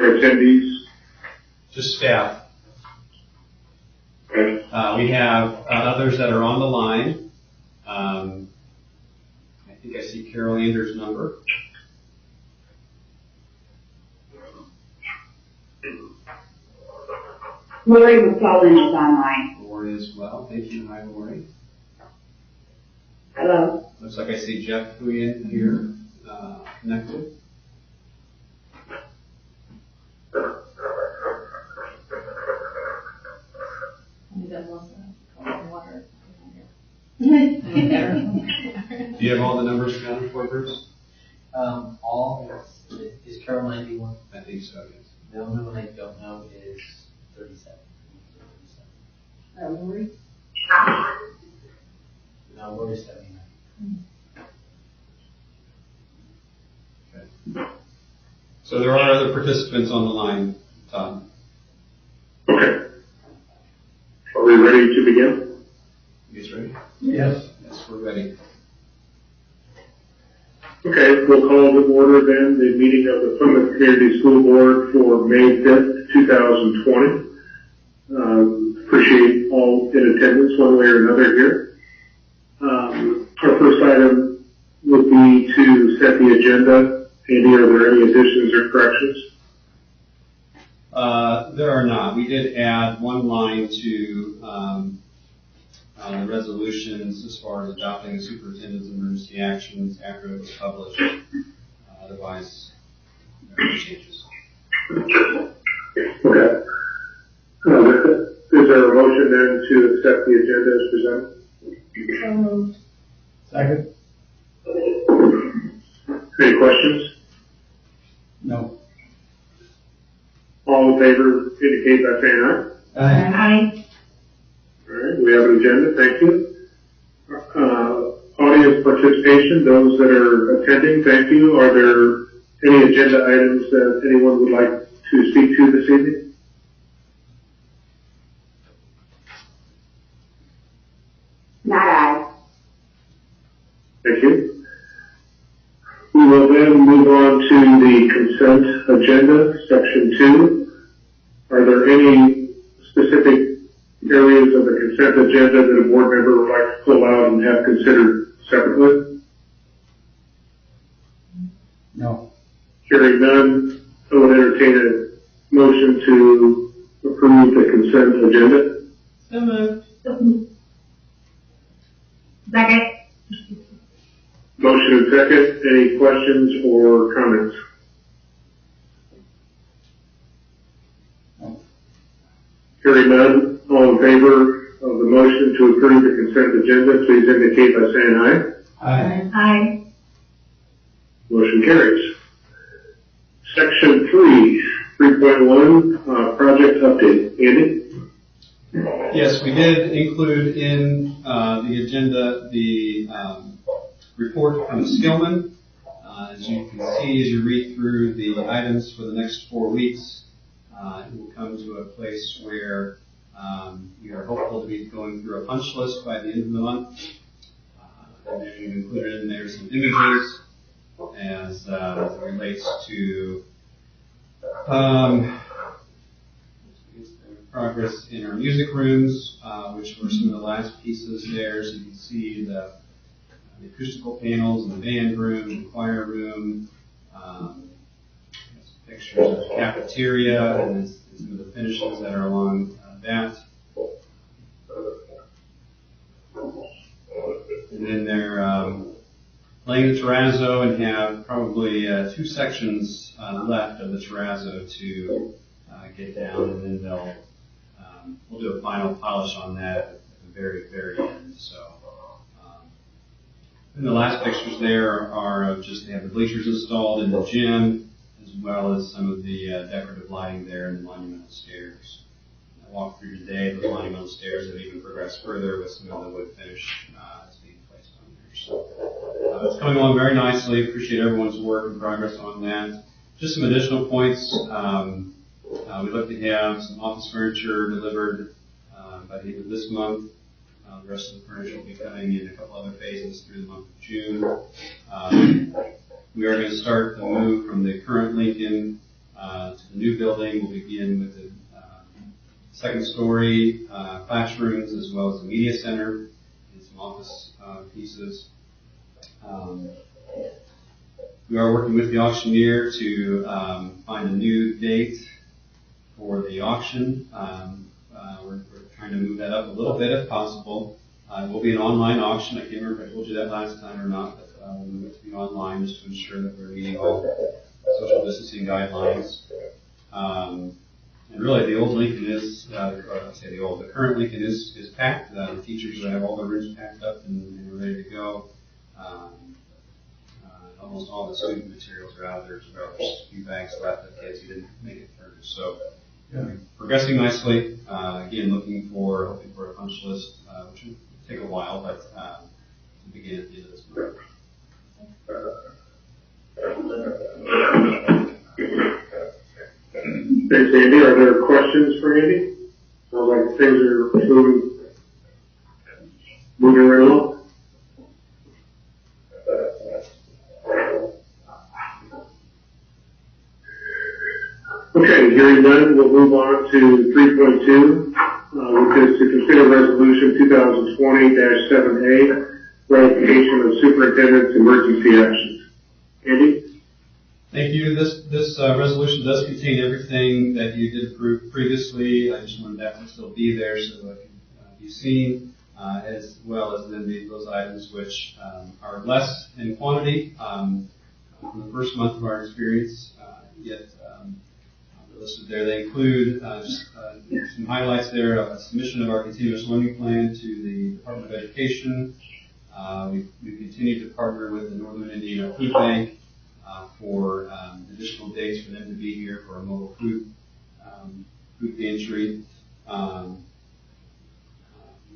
attendees? Just staff. Okay. We have others that are on the line. I think I see Carol Anders' number. Lori McClellan is online. Lori as well. Thank you. Hi, Lori. Hello. Looks like I see Jeff Huyen here connected. Do you have all the numbers accounted for, Bruce? All is Carol 91. I think so, yes. The only one I don't know is 37. Lori? No, Lori's 79. Okay. So there are other participants on the line, Todd. Okay. Are we ready to begin? You guys ready? Yes. Yes, we're ready. Okay, we'll call to order then the meeting of the Plymouth Community School Board for May 5th, 2020. Appreciate all in attendance one way or another here. Our first item would be to set the agenda. Andy, are there any additions or corrections? There are not. We did add one line to the resolutions as far as adopting the superintendent's emergency actions after it was published. Otherwise, there are no changes. Okay. Is there a motion then to accept the agenda as presented? So moved. Second? Any questions? No. All in favor indicate by saying aye. Aye. All right, we have an agenda, thank you. Audience participation, those that are attending, thank you. Are there any agenda items that anyone would like to speak to this evening? Not aye. Thank you. We will then move on to the consent agenda, section 2. Are there any specific areas of the consent agenda that a board member would like to pull out and have considered separately? No. Hearing none, I would entertain a motion to approve the consent agenda. So moved. Second. Motion and second. Any questions or comments? No. Hearing none, all in favor of the motion to approve the consent agenda, please indicate by saying aye. Aye. Aye. Motion carries. Section 3.1, project update. Andy? Yes, we did include in the agenda the report from Skillman. As you can see, as you read through the items for the next 4 weeks, it will come to a place where we are hopeful to be going through a punch list by the end of the month. And then we've included in there some images as it relates to progress in our music rooms, which were some of the last pieces there. So you can see the acoustical panels in the band room, the choir room, pictures of the cafeteria and some of the finishes that are along that. And then they're laying the terrazzo and have probably 2 sections left of the terrazzo to get down, and then we'll do a final polish on that at the very, very end. So, and the last pictures there are of just they have the bleachers installed in the gym, as well as some of the decorative lighting there in the monumental stairs. I walked through today; those monumental stairs have even progressed further with some of the wood finish that's being placed on there. So it's coming along very nicely. Appreciate everyone's work and progress on that. Just some additional points. We'd like to have some office furniture delivered by the end of this month. The rest of the furniture will be coming in a couple other phases through the month of June. We are going to start the move from the current Lincoln to the new building. We'll begin with the second story classrooms as well as the media center and some office pieces. We are working with the auctioneer to find a new date for the auction. We're trying to move that up a little bit if possible. It will be an online auction. I can't remember if I told you that last time or not, but we'll move it to be online just to ensure that we're meeting all social distancing guidelines. And really, the old Lincoln is, the current Lincoln is packed. The teachers have all the rooms packed up and are ready to go. Almost all the student materials are out there as well. There's a few bags left of kids who didn't make it through. So, progressing nicely. Again, hoping for a punch list, which will take a while, but to begin at the end of this month. Thanks, Andy. Are there questions for Andy? Sounds like things are moving right along. Okay, hearing none, we'll move on to 3.2, which is to consider resolution 2020-7A, ratification of superintendent's emergency actions. Andy? Thank you. This resolution does contain everything that you did approve previously. I just wanted that to still be there so that it can be seen, as well as then those items which are less in quantity from the first month of our experience, yet listed there. They include just some highlights there of a submission of our continuous learning plan to the Department of Education. We've continued to partner with the Northern Indiana Food Bank for additional dates for them to be here for a mobile food pantry.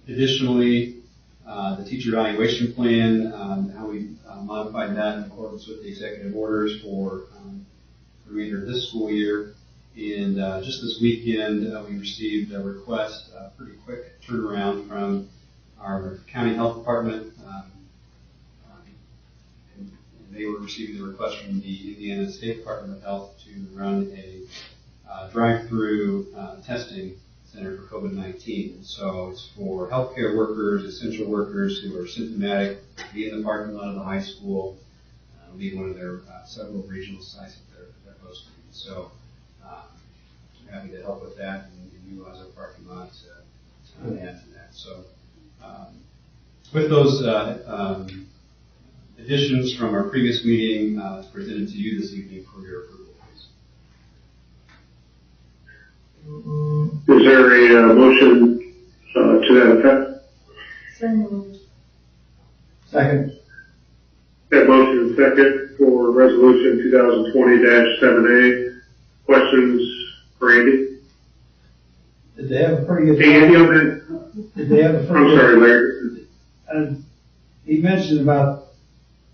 Additionally, the teacher evaluation plan, how we modified that in accordance with the executive orders for the remainder of this school year. And just this weekend, we received a request, a pretty quick turnaround from our county health department. And they were receiving the request from the Indiana State Department of Health to run a drive-through testing center for COVID-19. So it's for healthcare workers, essential workers who are symptomatic, be in the parking lot of the high school, be one of their several regional sites that they're hosting. So I'm happy to help with that and utilize our parking lot to add to that. So with those additions from our previous meeting, it's presented to you this evening for your approval, please. Is there a motion to that effect? So moved. Second. That motion is second for resolution 2020-7A. Questions for Andy? Did they have a pretty good? Hey, Andy, on that? Did they have a pretty I'm good? sorry, Larry. He mentioned about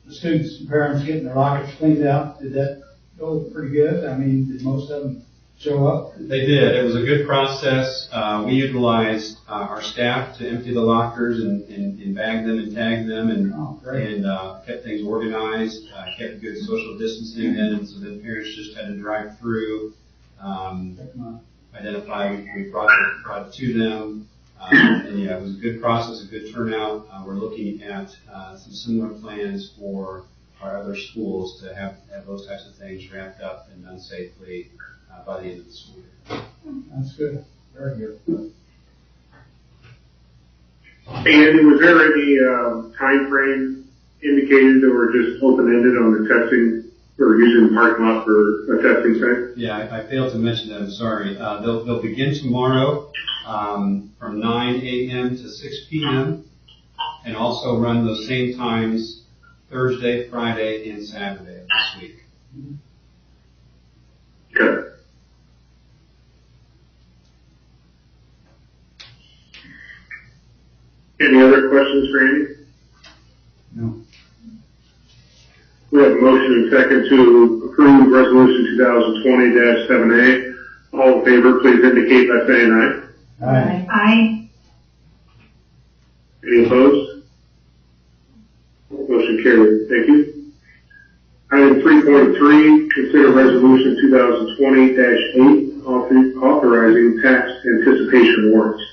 the students and parents getting their lockers cleaned out. Did that go pretty good? I mean, did most of them show up? They did. It was a good process. We utilized our staff to empty the lockers and bag them and tag them and kept things organized, kept good social distancing in, and so then parents just had to drive through, identify, we brought it to them, and yeah, it was a good process, a good turnout. We're looking at some similar plans for our other schools to have those types of things wrapped up and done safely by the end of the school year. That's good. Very good. Andy, was there any time frame indicated or just open-ended on the testing or using the parking lot for a testing site? Yeah, I failed to mention that. I'm sorry. They'll begin tomorrow from 9 a.m. to 6 p.m. and also run those same times Thursday, Friday, and Saturday of this week. Okay. Any other questions for Andy? No. We have a motion and second to approve resolution 2020-7A. All in favor, please indicate by saying aye. Aye. Aye. Any opposed? Motion carried. Thank you. Item 3.3, consider resolution 2020-8 authorizing tax anticipation warrants.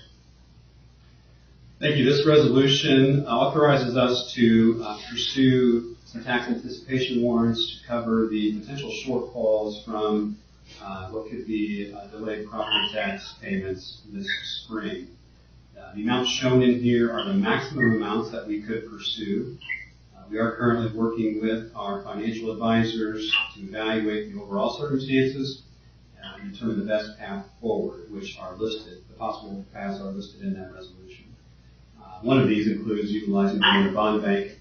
Thank you. This resolution authorizes us to pursue some tax anticipation warrants to cover the potential shortfalls from what could be delayed property tax payments this spring. The amounts shown in here are the maximum amounts that we could pursue. We are currently working with our financial advisors to evaluate the overall circumstances and determine the best path forward, which are listed. The possible paths are listed in that resolution. One of these includes utilizing the bond bank.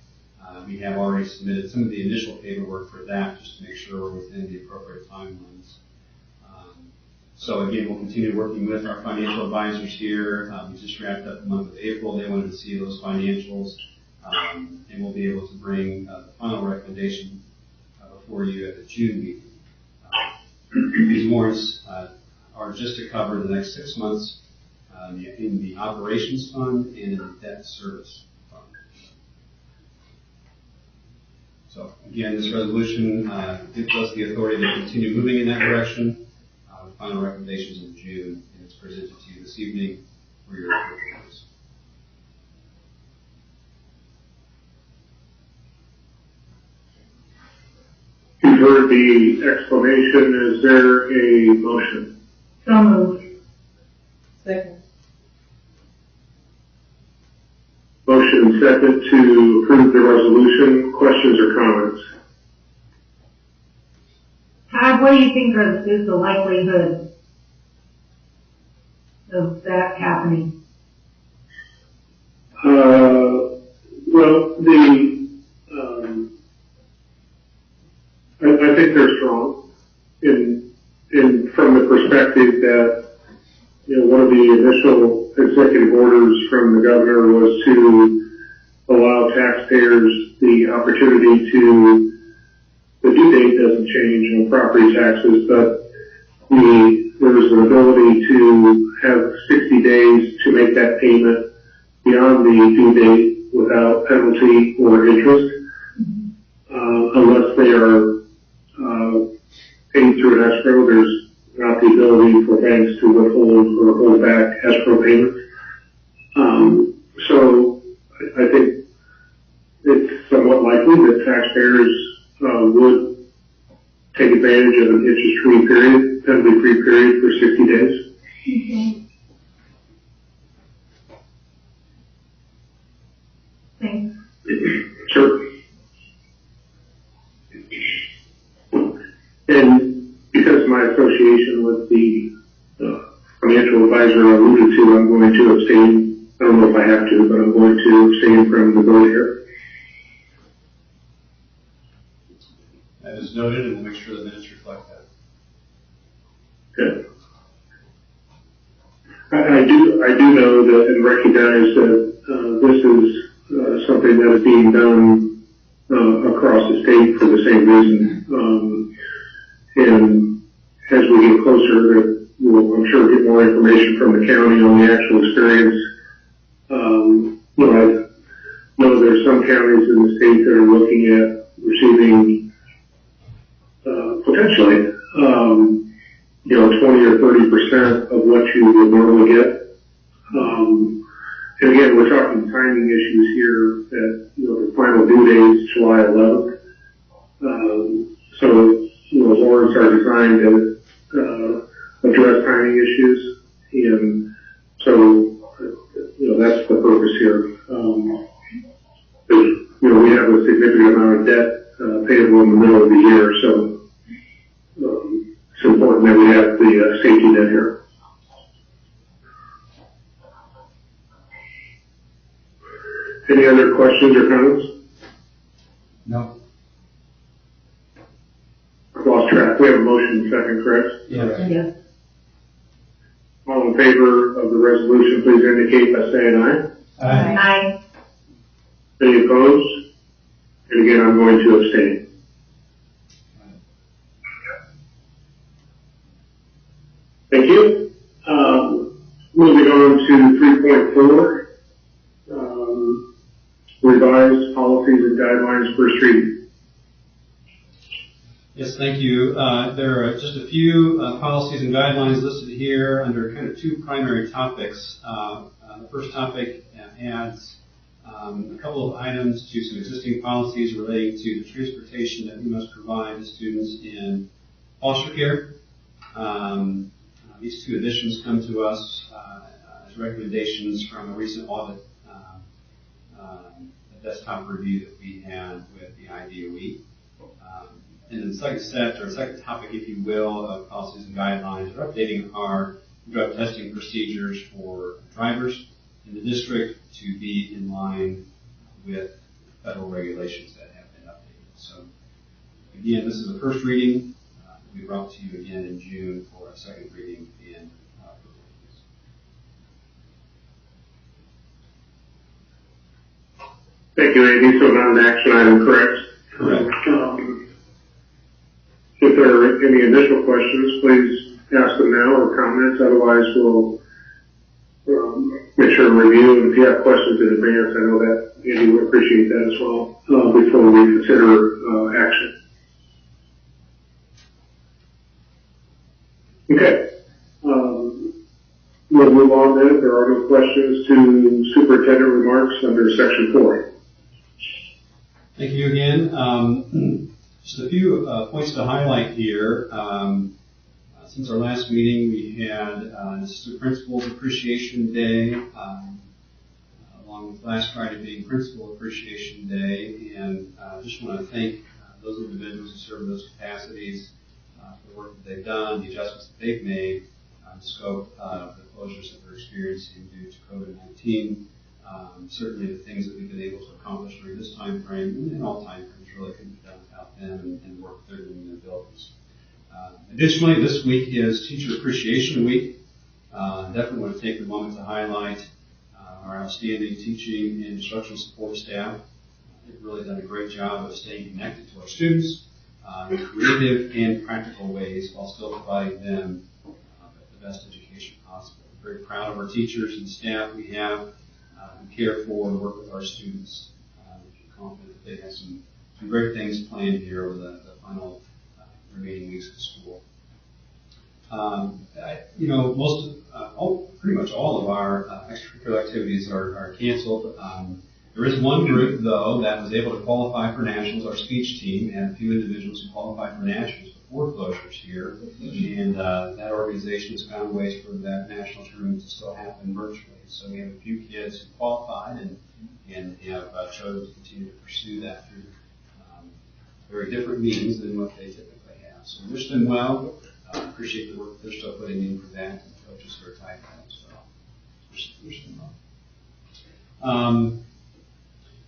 We have already submitted some of the initial paperwork for that just to make sure we're within the appropriate timelines. So again, we'll continue working with our financial advisors here. We just wrapped up the month of April. They wanted to see those financials, and we'll be able to bring the final recommendation before you at the June meeting. These warrants are just to cover the next 6 months in the operations fund and in the debt service fund. So again, this resolution gives us the authority to continue moving in that direction. Final recommendations in June, and it's presented to you this evening for your approval. You've heard the explanation. Is there a motion? So moved. Second. Motion second to approve the resolution. Questions or comments? Todd, what do you think is the likelihood of that happening? Well, I think they're strong from the perspective that, one of the initial executive orders from the governor was to allow taxpayers the opportunity to, the due date doesn't change on property taxes, but there's an ability to have 60 days to make that payment beyond the due date without penalty or interest, unless they are paid through an escrow. There's not the ability for banks to withhold or hold back escrow payments. So I think it's somewhat likely that taxpayers would take advantage of an interest-free period, penalty-free period for 60 days. Okay. Thanks. Sure. And because of my association with the financial advisor I alluded to, I'm going to abstain. I don't know if I have to, but I'm going to abstain from the vote here. That is noted, and we'll make sure the minutes reflect that. Okay. I do know that and recognize that this is something that is being done across the state for the same reason. And as we get closer, we'll, I'm sure, get more information from the county on the actual experience. I know there's some counties in the state that are looking at receiving potentially 20 or 30% of what you would normally get. And again, we're talking timing issues here that, the final due date is July 11th. So, warrants are designed to address timing issues. And so, that's the purpose here. We have a significant amount of debt payable in the middle of the year, so it's important that we have the safety net here. Any other questions or comments? No. I've lost track. We have a motion second, correct? Yeah. Yes. All in favor of the resolution, please indicate by saying aye. Aye. Any opposed? And again, I'm going to abstain. Thank you. Moving on to 3.4, revised policies and guidelines for street. Yes, thank you. There are just a few policies and guidelines listed here under kind of two primary topics. The first topic adds a couple of items to some existing policies relating to the transportation that we must provide to students in foster care. These two additions come to us as recommendations from a recent audit, a desktop review that we had with the IDOE. And then the second set, or second topic, if you will, of policies and guidelines, are updating our drug testing procedures for drivers in the district to be in line with federal regulations that have been updated. So, again, this is the first reading. We brought to you again in June for a second reading in Thank you, Andy. So not an action item, correct? Correct. If there are any additional questions, please ask them now or comments. Otherwise, we'll make sure to review. And if you have questions in advance, I know that Andy would appreciate that as well before we consider action. Okay. We'll move on then. If there are no questions to superintendent remarks under section 4. Thank you again. Just a few points to highlight here. Since our last meeting, we had Assistant Principals Appreciation Day, along with last Friday being Principal Appreciation Day, and I just want to thank those individuals who serve in those capacities for the work that they've done, the adjustments that they've made, the scope of the closures that we're experiencing due to COVID-19. Certainly the things that we've been able to accomplish during this time frame, and all time frames really couldn't be done without them and the work they're doing in their buildings. Additionally, this week is Teacher Appreciation Week. Definitely want to take the moment to highlight our outstanding teaching and instructional support staff. They've really done a great job of staying connected to our students in creative and practical ways while still providing them the best education possible. I'm very proud of our teachers and staff we have who care for and work with our students. I'm confident that they have some great things planned here over the final remaining weeks of school. Pretty much all of our extracurricular activities are canceled. There is one group, though, that was able to qualify for nationals, our speech team, and a few individuals who qualified for nationals before closures here. And that organization has found ways for that national tournament to still happen virtually. So we have a few kids who qualified and have chosen to continue to pursue that through very different means than what they typically have. So we wish them well. Appreciate the work they're still putting in for that, and the coaches are tight as well. Wish them well.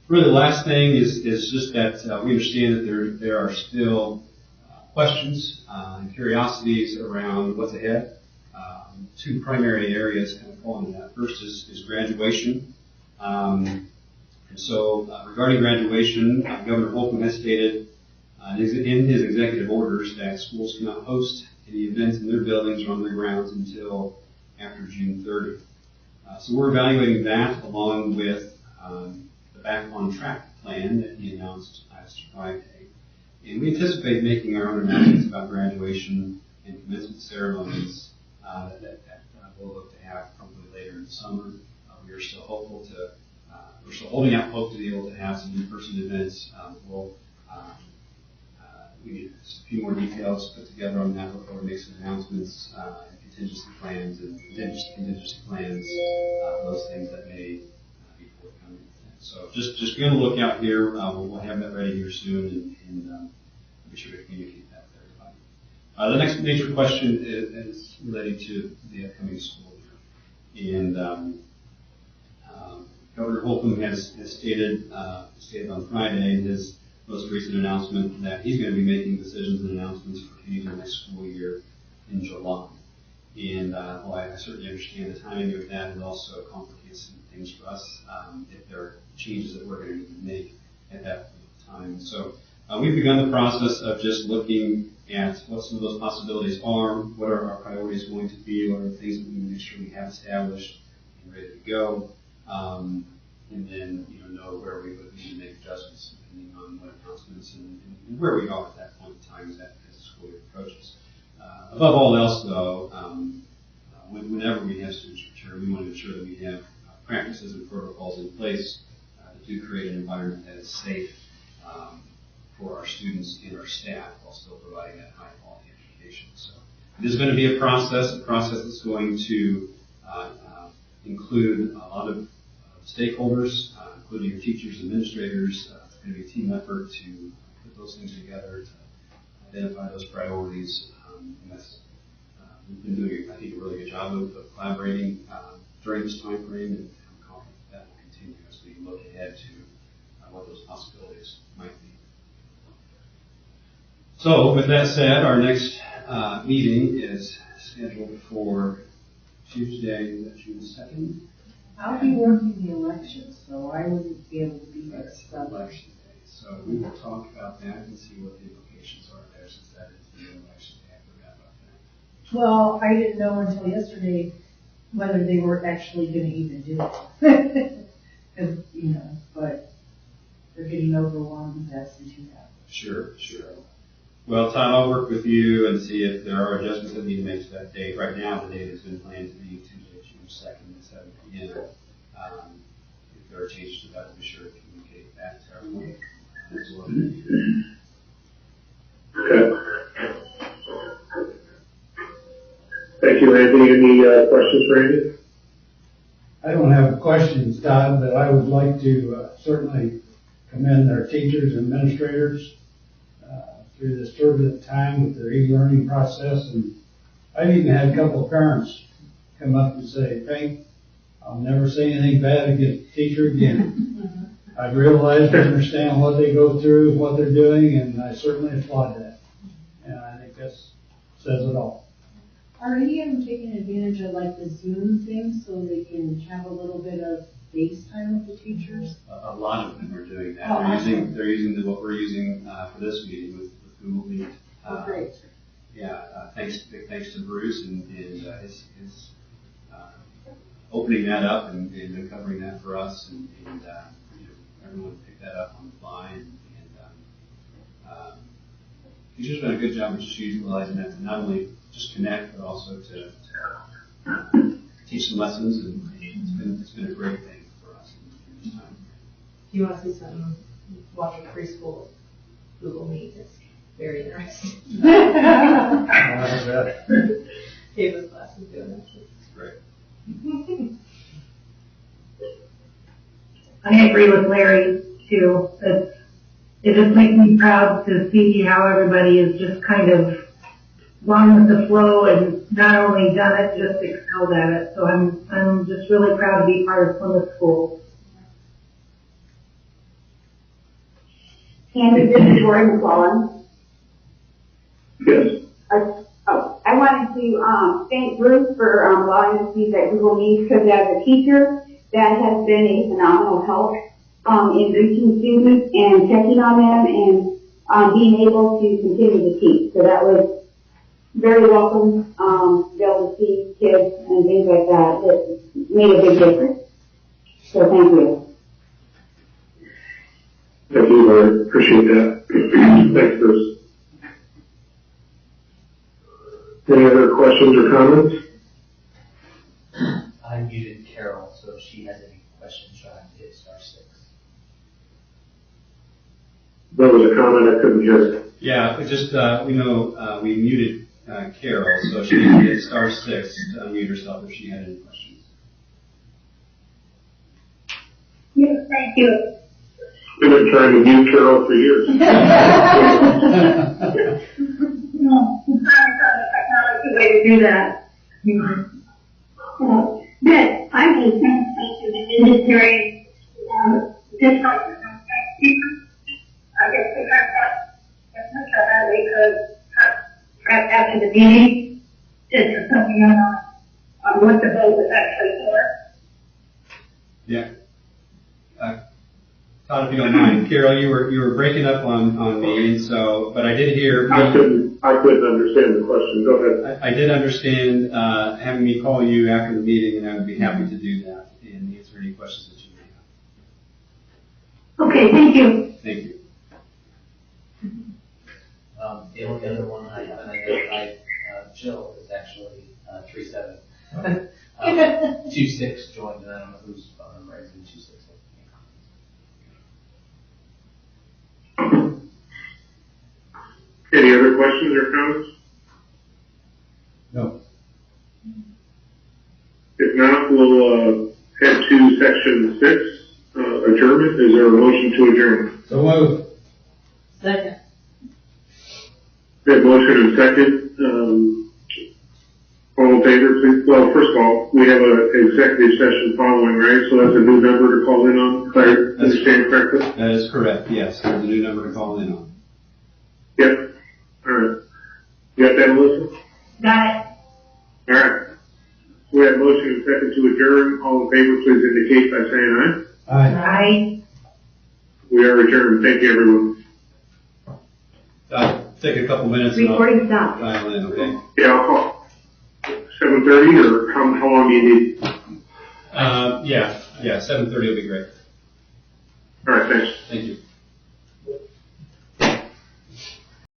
Really, the last thing is just that we understand that there are still questions and curiosities around what's ahead. Two primary areas kind of fall into that. First is graduation. And so regarding graduation, Governor Holcomb has stated in his executive orders that schools cannot host any events in their buildings or on their grounds until after June 30th. So we're evaluating that along with the Back on Track plan that he announced last Friday. And we anticipate making our own announcements about graduation and commencement ceremonies that we'll look to have probably later in the summer. We are still hopeful we're still holding out hope to be able to have some in-person events. We need just a few more details put together on that before we make some announcements, and contingency plans those things that may be forthcoming. So just be on the lookout here. We'll have that ready here soon, and be sure to communicate that with everybody. The next major question is related to the upcoming school year. And Governor Holcomb has stated on Friday in his most recent announcement that he's going to be making decisions and announcements for the next school year in July. And while I certainly understand the timing of that, it also complicates some things for us if there are changes that we're going to need to make at that time. So we've begun the process of just looking at what some of those possibilities are, what are our priorities going to be, what are the things that we need to make sure we have established and ready to go. and then, know where we would need to make adjustments depending on what announcements and where we are at that point in time as the school year approaches. Above all else, though, whenever we have students return, we want to ensure that we have practices and protocols in place that do create an environment that is safe for our students and our staff while still providing that high quality education. So it is going to be a process that's going to include a lot of stakeholders, including your teachers, administrators. It's going to be a team effort to put those things together, to identify those priorities. And that's, we've been doing, I think, a really good job of collaborating during this time frame, and I'm confident that will continue as we look ahead to what those possibilities might be. So, with that said, our next meeting is scheduled for Tuesday, June 2nd. I'll be working the elections, so I wouldn't be able to be there. That's election day. So we will talk about that and see what the implications are there, since that is the election day. I forgot about that. Well, I didn't know until yesterday whether they were actually going to even do it. Because, but they're getting overwhelmed with absentee ballots. Sure. Well, Todd, I'll work with you and see if there are adjustments that need to make to that date. Right now, the date has been planned to be Tuesday, June 2nd at 7 p.m. If there are changes to that, we'll be sure to communicate that to everyone as well. Okay. Thank you, Andy. Any questions for Andy? I don't have questions, Todd, but I would like to certainly commend our teachers and administrators through this turbulent time with their e-learning process. And I've even had a couple of parents come up and say, Frank, I'll never say anything bad against a teacher again. I've realized and understand what they go through, what they're doing, and I certainly applaud that. And I think that says it all. Are any of them taking advantage of like the Zoom thing so they can have a little bit of FaceTime with the teachers? A lot of them are doing that. Oh, They're using what we're using for this meeting with Google Meet. Great. Yeah, thanks to Bruce and his opening that up and uncovering that for us, and everyone picked that up on the fly, and he's just done a good job of just utilizing that to not only just connect, but also to teach some lessons, and it's been a great thing for us in this time. Do you want to see something? Watching preschool Google Meet. It's very interesting. David's class is doing that. It's great. I agree with Larry too. It just makes me proud to see how everybody is just kind of gone with the flow and not only done it, just excelled at it. So I'm just really proud to be part of Plymouth School. Andy, this is Roy McClellan. Yes. I wanted to thank Bruce for allowing us to use that Google Meet, because as a teacher, that has been a phenomenal help in reaching students and checking on them and being able to continue to teach. So that was very welcome to be able to see kids and things like that. It made a big difference. So thank you. Thank you, Lord. Appreciate that. Thanks, Bruce. Any other questions or comments? I muted Carol, so if she has any questions, she'll have to hit *6. There was a comment I couldn't hear. Yeah, just we muted Carol, so she needs to hit *6 to unmute herself if she had any questions. Yes, thank you. We've been trying to mute Carol for years. No, I'm trying to find a technology way to do that. Good. I'm a to the military district. I guess we have that we could after the meeting, just something on what the vote was actually for. Yeah. Todd, if you don't mind, Carol, you were breaking up on me, and so, but I did hear. I couldn't understand the question. Go ahead. I did understand having me call you after the meeting, and I would be happy to do that and answer any questions that you may have. Okay, thank you. Thank you. The only other one I haven't identified, Jill, is actually 3-7. 2-6 joined, and I don't know whose phone number is in 2-6. Any other questions or comments? No. If not, we'll head to section 6, adjournment. Is there a motion to adjourn? So moved. Second. We have motion and second. All in favor, please. Well, first of all, we have an executive session following, right? So that's a new number to call in on. Claire, understand correctly? That is correct, yes. There's a new number to call in on. Yep. All right. You got that, Melissa? Got it. All right. We have motion and second to adjourn. All in favor, please indicate by saying aye. Aye. Aye. We are adjourned. Thank you, everyone. Take a couple minutes and I'll Recording stopped. dial in, okay? Yeah, I'll call. 7:30 or how long do you need? Yeah, 7:30 will be great. All right, thanks. Thank you.